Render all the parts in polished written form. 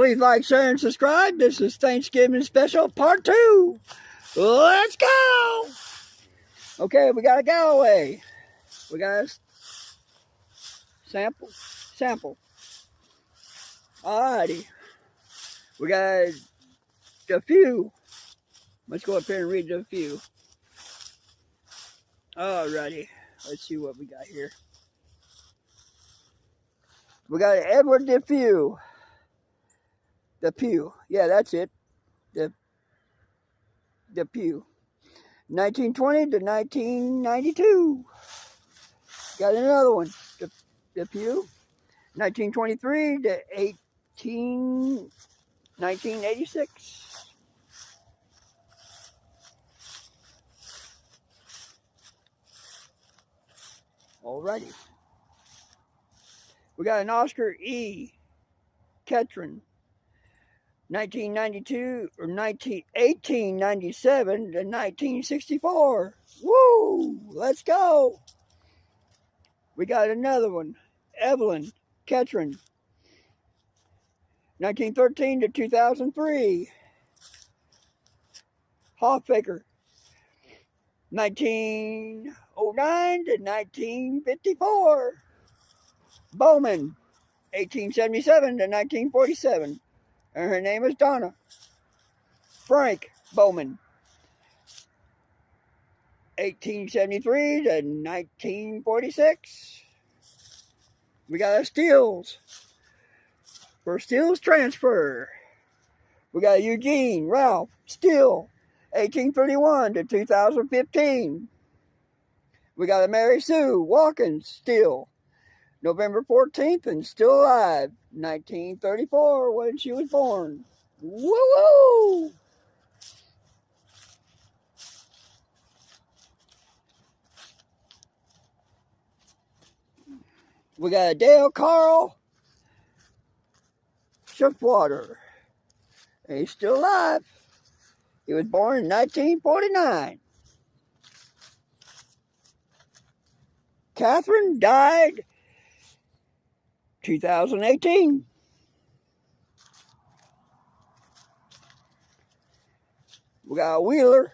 Please like, share, and subscribe. This is Thanksgiving special part 2. Let's go. Okay, we got a Galloway. We got a sample. Alrighty. We got a few. Let's go up here and read the few. Alrighty. Let's see what we got here. We got Edward Depew. Yeah, that's it. Depew. 1920 to 1992. Got another one. Depew. 1923 to 1986. Alrighty. We got an Oscar E. Ketron. 1897 to 1964. Woo! Let's go. We got another one. Evelyn Ketron. 1913 to 2003. Hoffaker. 1909 to 1954. Bowman. 1877 to 1947. And her name is Donna. Frank Bowman. 1873 to 1946. We got a Steels. For Steels transfer. We got Eugene Ralph Steele. 1831 to 2015. We got a Mary Sue Watkins Steele. November 14th and still alive. 1934 when she was born. Woo-woo! We got a Dale Carl Schiffwater. And he's still alive. He was born in 1949. Catherine died 2018. We got a Wheeler.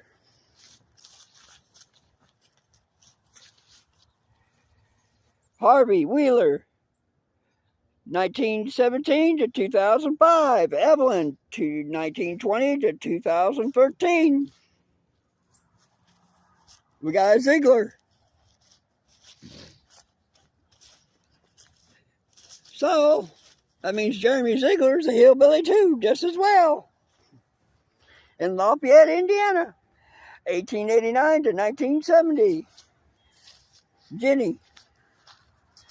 Harvey Wheeler. 1917 to 2005. Evelyn to 1920 to 2013. We got a Ziegler. So, that means Jeremy Ziegler's a hillbilly too, just as well. In Lafayette, Indiana, 1889 to 1970. Jenny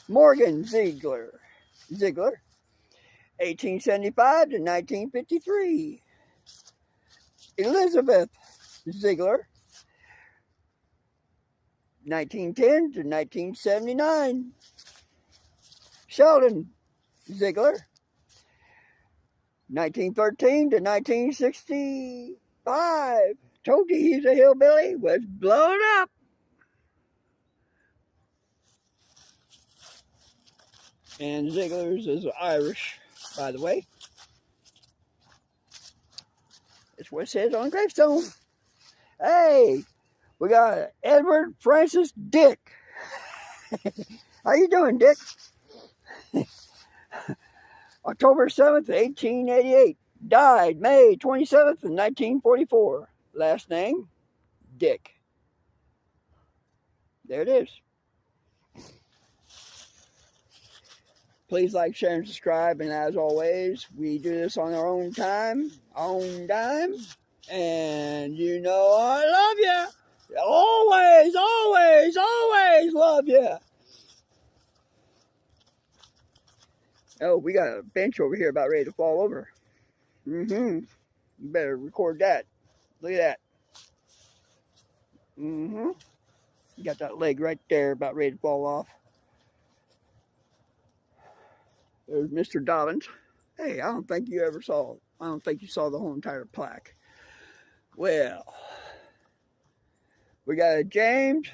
Morgan Ziegler, 1875 to 1953. Elizabeth Ziegler, 1910 to 1979. Sheldon Ziegler, 1913 to 1965. Told you he's a hillbilly, was blown up. And Ziegler's is Irish, by the way. That's what it says on gravestone. Hey, we got Edward Francis Dick. How you doing, Dick? October 7th, 1888. Died May 27th, 1944. Last name, Dick. There it is. Please like, share, and subscribe. And as always, we do this on our own time, own dime. And you know I love you. Always, always, always love you. Oh, we got a bench over here about ready to fall over. You better record that. Look at that. You got that leg right there about ready to fall off. There's Mr. Dobbins. Hey, I don't think you saw the whole entire plaque. Well, we got a James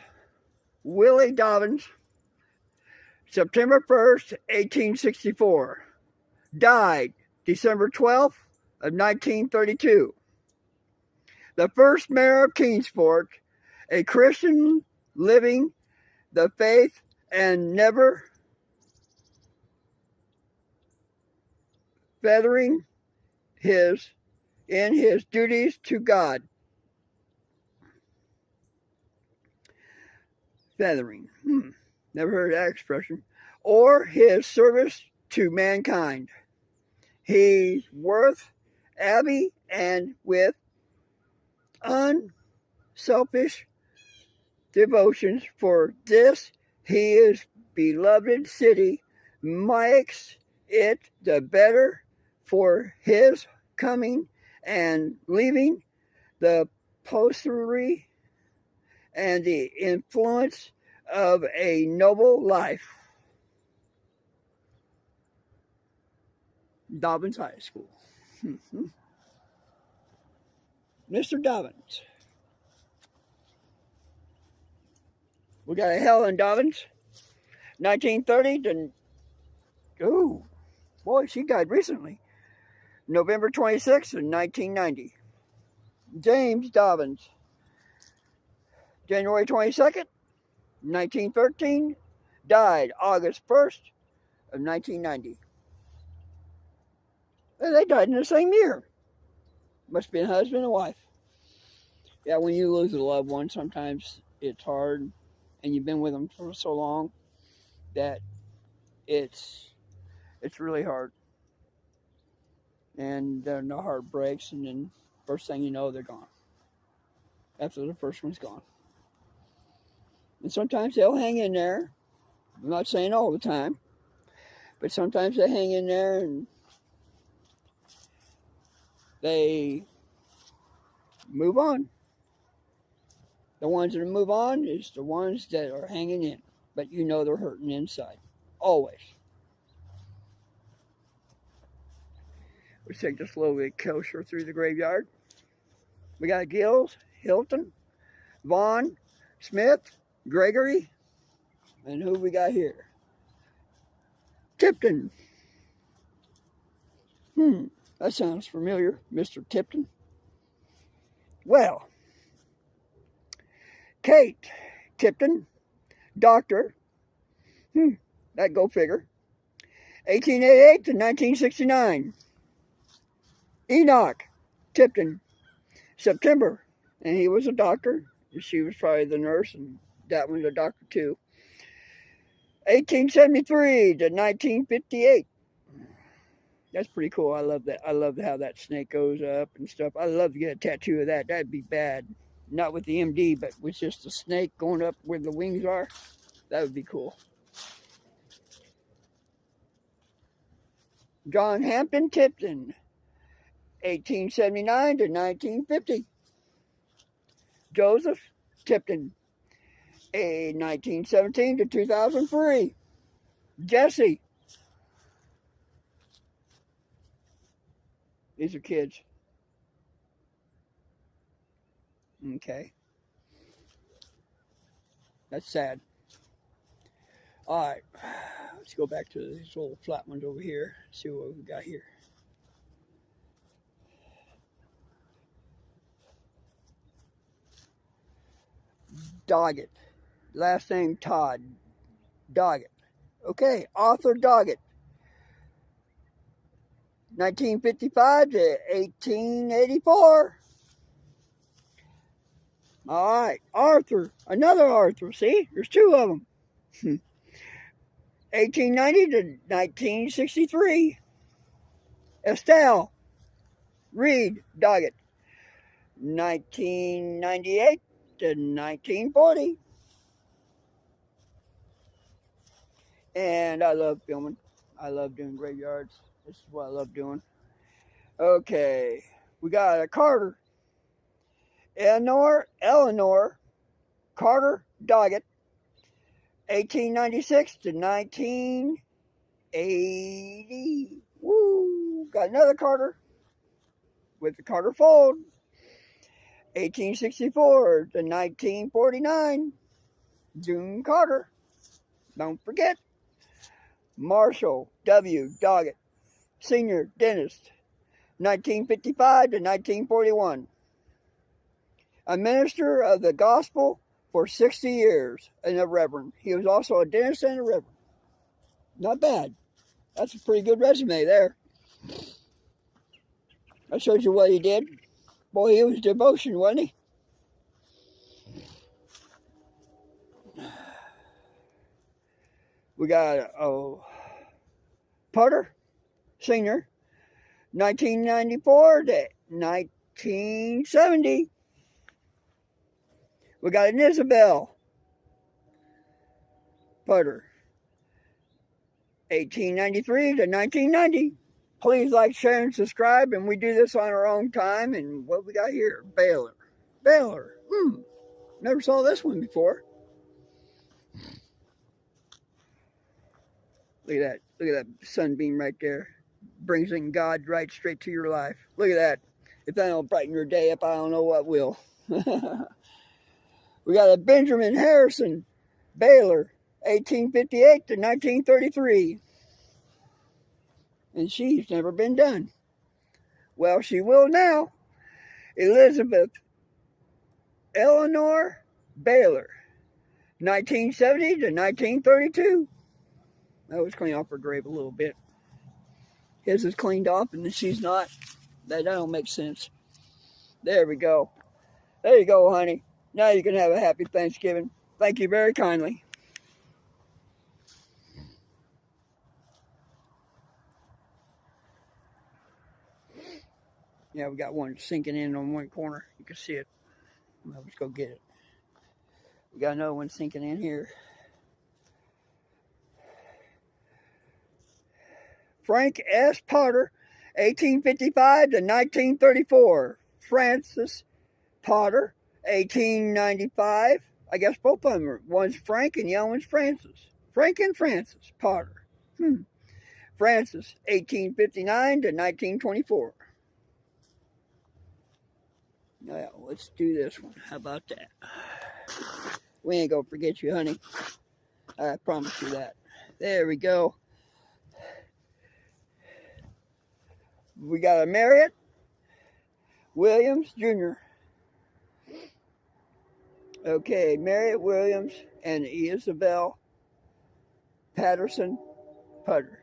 Willie Dobbins, September 1st, 1864. Died December 12th of 1932. The first mayor of Kingsport, a Christian living the faith and never feathering in his duties to God. Feathering. Never heard that expression. Or his service to mankind. He's worth Abbey, and with unselfish devotions for this his beloved city makes it the better for his coming and leaving the posterity and the influence of a noble life. Dobbins High School. Mr. Dobbins. We got a Helen Dobbins, 1930 to, oh, boy, she died recently. November 26th of 1990. James Dobbins, January 22nd, 1913, died August 1st of 1990. And they died in the same year. Must have been husband and wife. Yeah, when you lose a loved one, sometimes it's hard, and you've been with them for so long that it's really hard. And the heart breaks, and then first thing you know, they're gone. After the first one's gone. And sometimes they'll hang in there. I'm not saying all the time, but sometimes they hang in there and they move on. The ones that move on is the ones that are hanging in, but you know they're hurting inside. Always. Let's take this a little bit closer through the graveyard. We got Gills, Hilton, Vaughn, Smith, Gregory, and who we got here? Tipton. That sounds familiar, Mr. Tipton. Well, Kate Tipton, doctor. That go figure. 1888 to 1969. Enoch Tipton, September, and he was a doctor. She was probably the nurse, and that one's a doctor too. 1873 to 1958. That's pretty cool. I love that. I love how that snake goes up and stuff. I'd love to get a tattoo of that. That'd be bad. Not with the MD, but with just the snake going up where the wings are. That would be cool. John Hampton Tipton, 1879 to 1950. Joseph Tipton, 1917 to 2003. Jesse. These are kids. Okay. That's sad. All right. Let's go back to these little flat ones over here. See what we got here. Doggett. Last name Todd. Doggett. Okay. Arthur Doggett. 1955 to 1884. All right. Arthur. Another Arthur. See? There's two of them. 1890 to 1963. Estelle Reed Doggett. 1998 to 1940. And I love filming. I love doing graveyards. This is what I love doing. Okay. We got a Carter. Eleanor Carter Doggett. 1896 to 1980. Woo! Got another Carter with the Carter Fold. 1864 to 1949. June Carter. Don't forget. Marshall W. Doggett. senior dentist, 1955 to 1941. A minister of the gospel for 60 years and a reverend. He was also a dentist and a reverend. Not bad. That's a pretty good resume there. That shows you what he did. Boy, he was devotion, wasn't he? We got Potter, senior, 1994 to 1970. We got an Isabel Potter, 1893 to 1990. Please like, share, and subscribe. And we do this on our own time. And what we got here? Baylor. Baylor. Never saw this one before. Look at that. Look at that sunbeam right there. Brings in God right straight to your life. Look at that. If that don't brighten your day up, I don't know what will. We got a Benjamin Harrison, Baylor, 1858 to 1933. And she's never been done. Well, she will now. Elizabeth Eleanor Baylor, 1970 to 1932. That was clean off her grave a little bit. His is cleaned off and she's not. That don't make sense. There we go. There you go, honey. Now you can have a happy Thanksgiving. Thank you very kindly. Yeah, we got one sinking in on one corner. You can see it. Let's go get it. We got another one sinking in here. Frank S. Potter, 1855 to 1934. Francis Potter, 1895. I guess both of them are. One's Frank and the other one's Francis. Frank and Francis Potter. Francis, 1859 to 1924. Now, let's do this one. How about that? We ain't gonna forget you, honey. I promise you that. There we go. We got a Marriott Williams Jr. Okay, Marriott Williams and Isabel Patterson Potter.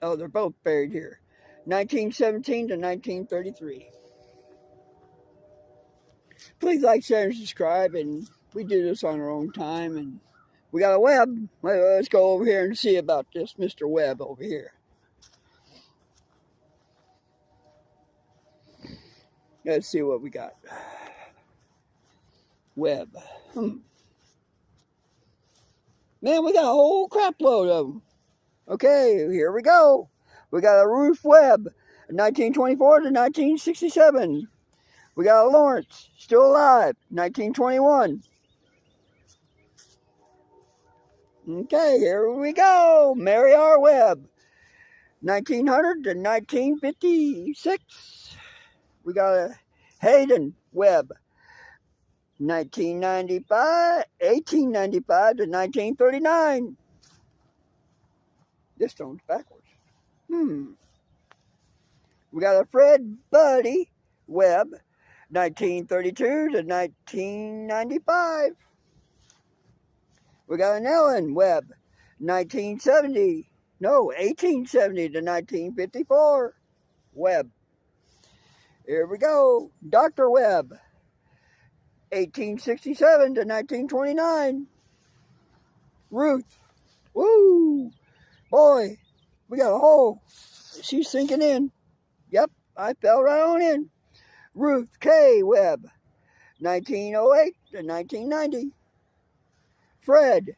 Oh, they're both buried here. 1917 to 1933. Please like, share, and subscribe. And we do this on our own time. And we got a Webb. Let's go over here and see about this Mr. Webb over here. Let's see what we got. Webb. Man, we got a whole crap load of them. Okay, here we go. We got a Ruth Webb, 1924 to 1967. We got a Lawrence, still alive, 1921. Okay, here we go. Mary R. Webb, 1900 to 1956. We got a Hayden Webb, 1895 to 1939. This stone's backwards. We got a Fred Buddy Webb, 1932 to 1995. We got an Ellen Webb, 1870 to 1954. Webb. Here we go. Dr. Webb, 1867 to 1929. Ruth. Woo! Boy, we got a hole. She's sinking in. Yep, I fell right on in. Ruth K. Webb, 1908 to 1990. Fred,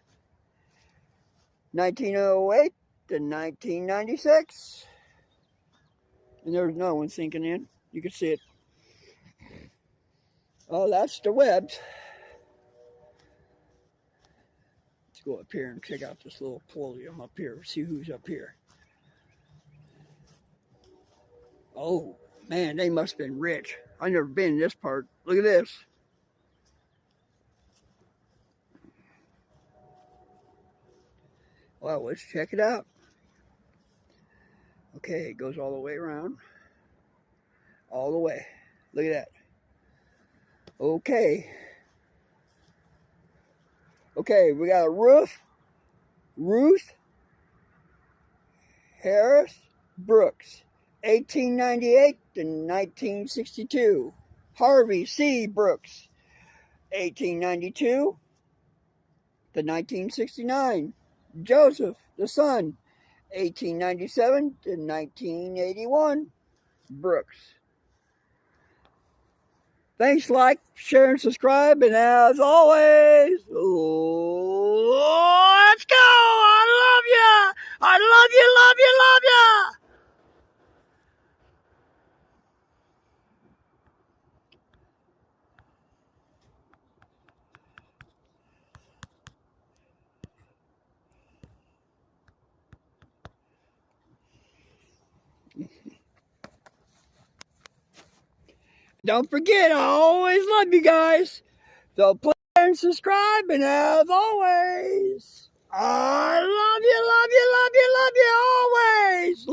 1908 to 1996. And there's another one sinking in. You can see it. Oh, that's the Webbs. Let's go up here and check out this little podium up here. See who's up here. Oh, man, they must have been rich. I've never been in this part. Look at this. Well, let's check it out. Okay, it goes all the way around. All the way. Look at that. Okay. Okay, we got a Ruth Harris Brooks, 1898 to 1962. Harvey C. Brooks, 1892 to 1969. Joseph, the son, 1897 to 1981. Brooks. Thanks, like, share, and subscribe, and as always, let's go! I love ya! I love you, love you, love ya! Don't forget, I always love you guys. So please and subscribe, and as always, I love you, love you, love you, love you always.